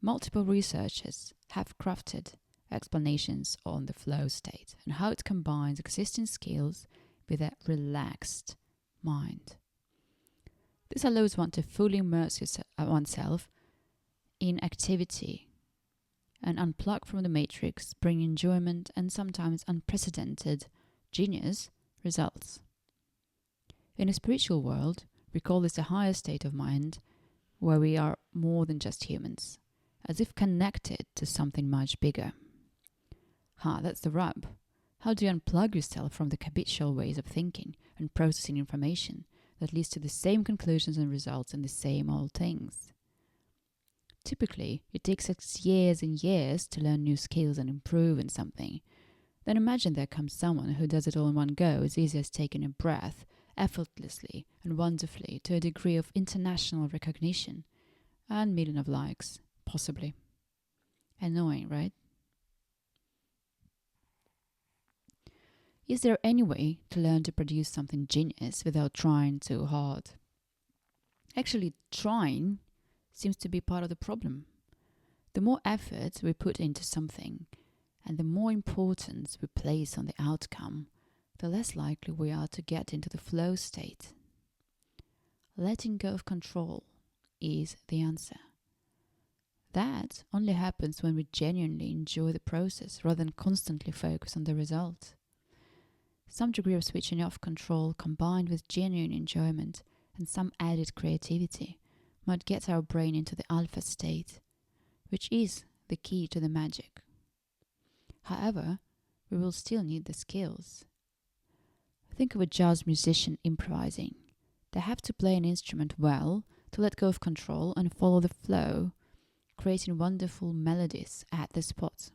Multiple researchers have crafted explanations on the flow state and how it combines existing skills with a relaxed mind. This allows one to fully immerse oneself in activity and unplug from the matrix, bring enjoyment and sometimes unprecedented genius results. In a spiritual world, we call this a higher state of mind where we are more than just humans, as if connected to something much bigger. That's the rub. How do you unplug yourself from the habitual ways of thinking and processing information that leads to the same conclusions and results in the same old things? Typically, it takes us years and years to learn new skills and improve in something. Then imagine there comes someone who does it all in one go, as easy as taking a breath, effortlessly and wonderfully, to a degree of international recognition and millions of likes, possibly. Annoying, right? Is there any way to learn to produce something genius without trying too hard? Actually, trying seems to be part of the problem. The more effort we put into something and the more importance we place on the outcome, the less likely we are to get into the flow state. Letting go of control is the answer. That only happens when we genuinely enjoy the process rather than constantly focus on the result. Some degree of switching off control combined with genuine enjoyment and some added creativity might get our brain into the alpha state, which is the key to the magic. However, we will still need the skills. Think of a jazz musician improvising. They have to play an instrument well to let go of control and follow the flow, creating wonderful melodies at the spot.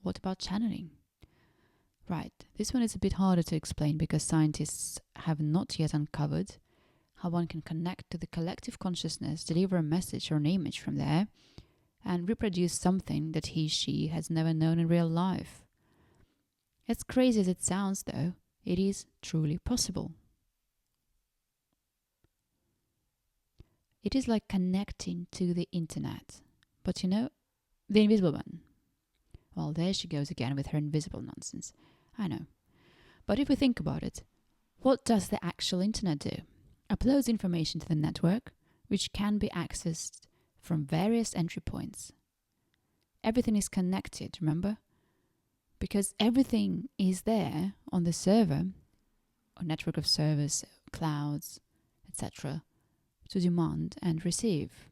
What about channeling? Right, this one is a bit harder to explain because scientists have not yet uncovered how one can connect to the collective consciousness, deliver a message or an image from there, and reproduce something that she has never known in real life. As crazy as it sounds, though, it is truly possible. It is like connecting to the internet. But the invisible one. Well, there she goes again with her invisible nonsense. I know. But if we think about it, what does the actual internet do? Uploads information to the network, which can be accessed from various entry points. Everything is connected, remember? Because everything is there on the server, or network of servers, clouds, etc., to demand and receive.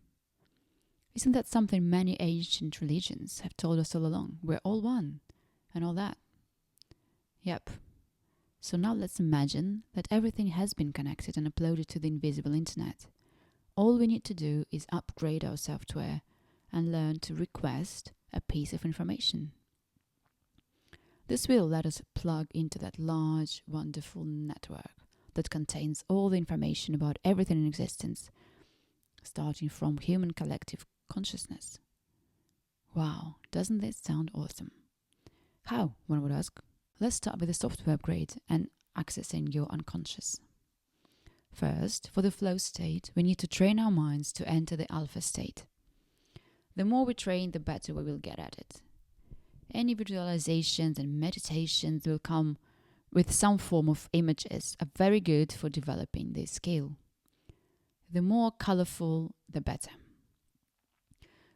Isn't that something many ancient religions have told us all along? We're all one, and all that. Yep. So now let's imagine that everything has been connected and uploaded to the invisible internet. All we need to do is upgrade our software and learn to request a piece of information. This will let us plug into that large, wonderful network that contains all the information about everything in existence, starting from human collective consciousness. Wow, doesn't this sound awesome? How, one would ask? Let's start with the software upgrade and accessing your unconscious. First, for the flow state, we need to train our minds to enter the alpha state. The more we train, the better we will get at it. Any visualizations and meditations will come with some form of images are very good for developing this skill. The more colorful, the better.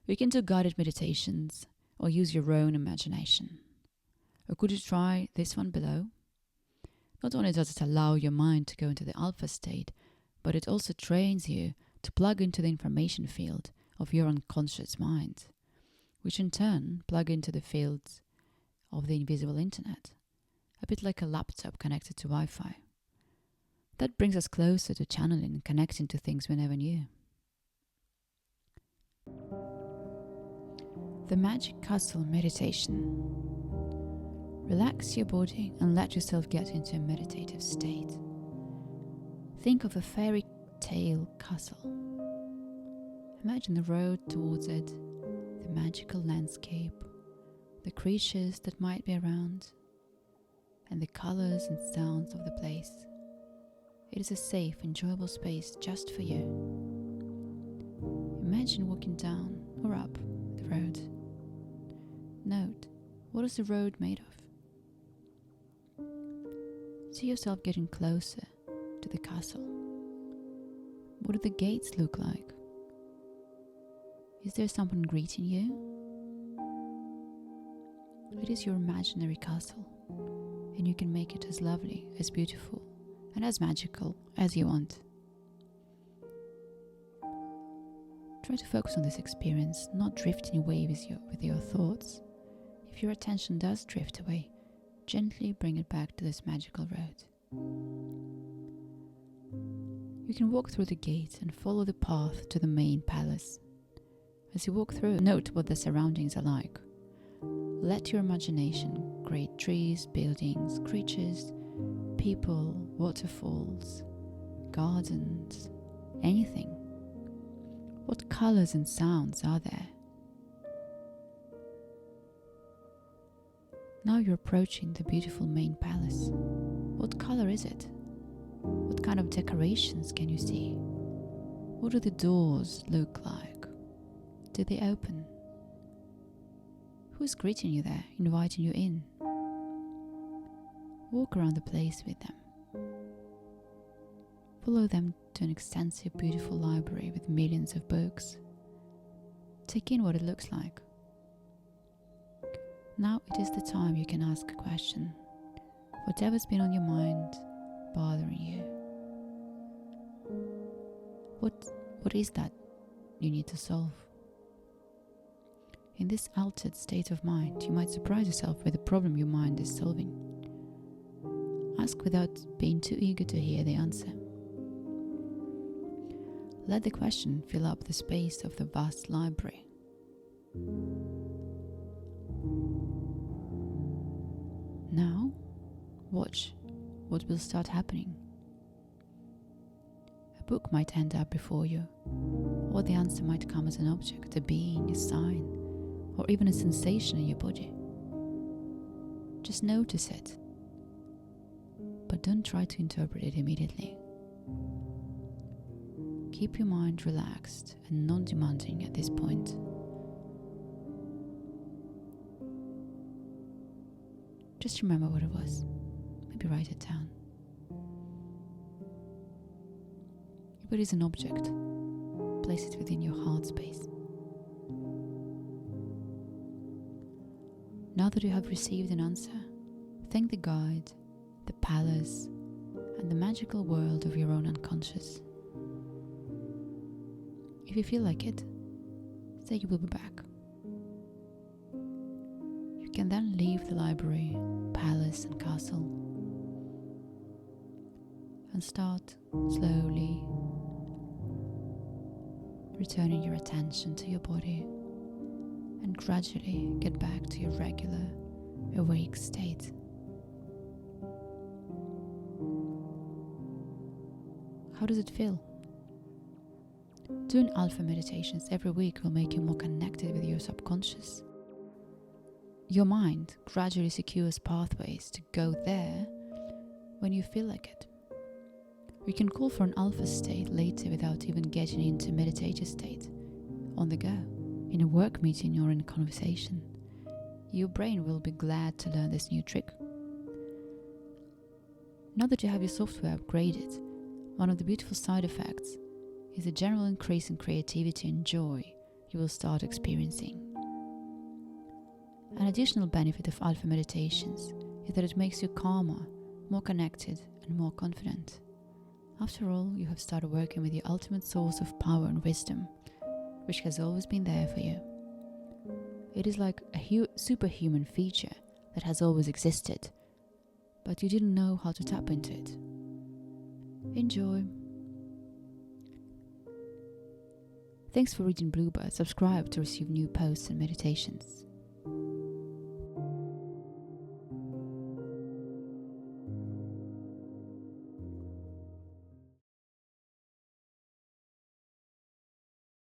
You can do guided meditations or use your own imagination. Or could you try this one below? Not only does it allow your mind to go into the alpha state, but it also trains you to plug into the information field of your unconscious mind, which in turn plug into the fields of the invisible internet, a bit like a laptop connected to Wi-Fi. That brings us closer to channeling and connecting to things we never knew. The Magic Castle Meditation. Relax your body and let yourself get into a meditative state. Think of a fairy tale castle. Imagine the road towards it, the magical landscape, the creatures that might be around, and the colors and sounds of the place. It is a safe, enjoyable space just for you. Imagine walking down or you're up the road. Note, what is the road made of? See yourself getting closer to the castle. What do the gates look like? Is there someone greeting you? It is your imaginary castle, and you can make it as lovely, as beautiful, and as magical as you want. Try to focus on this experience, not drifting away with your thoughts. If your attention does drift away, gently bring it back to this magical road. You can walk through the gate and follow the path to the main palace. As you walk through, note what the surroundings are like. Let your imagination create trees, buildings, creatures, people, waterfalls, gardens, anything. What colors and sounds are there? Now you're approaching the beautiful main palace. What color is it? What kind of decorations can you see? What do the doors look like? Do they open? Who's greeting you there, inviting you in? Walk around the place with them. Follow them to an extensive, beautiful library with millions of books. Take in what it looks like. Now it is the time you can ask a question. Whatever's been on your mind, bothering you. What is that you need to solve? In this altered state of mind, you might surprise yourself with the problem your mind is solving. Ask without being too eager to hear the answer. Let the question fill up the space of the vast library. Now, watch what will start happening. A book might end up before you, or the answer might come as an object, a being, a sign, or even a sensation in your body. Just notice it, but don't try to interpret it immediately. Keep your mind relaxed and non-demanding at this point. Just remember what it was. Maybe write it down. If it is an object, place it within your heart space. Now that you have received an answer, thank the guide, the palace, and the magical world of your own unconscious. If you feel like it, say you will be back. You can then leave the library, palace, and castle and start slowly returning your attention to your body and gradually get back to your regular awake state. How does it feel? Doing alpha meditations every week will make you more connected with your subconscious. Your mind gradually secures pathways to go there when you feel like it. We can call for an alpha state later without even getting into meditative state, on the go, in a work meeting or in a conversation. Your brain will be glad to learn this new trick. Now that you have your software upgraded, one of the beautiful side effects is a general increase in creativity and joy you will start experiencing. An additional benefit of alpha meditations is that it makes you calmer, more connected, and more confident. After all, you have started working with the ultimate source of power and wisdom, which has always been there for you. It is like a superhuman feature that has always existed, but you didn't know how to tap into it. Enjoy. Thanks for reading Bluebird. Subscribe to receive new posts and meditations.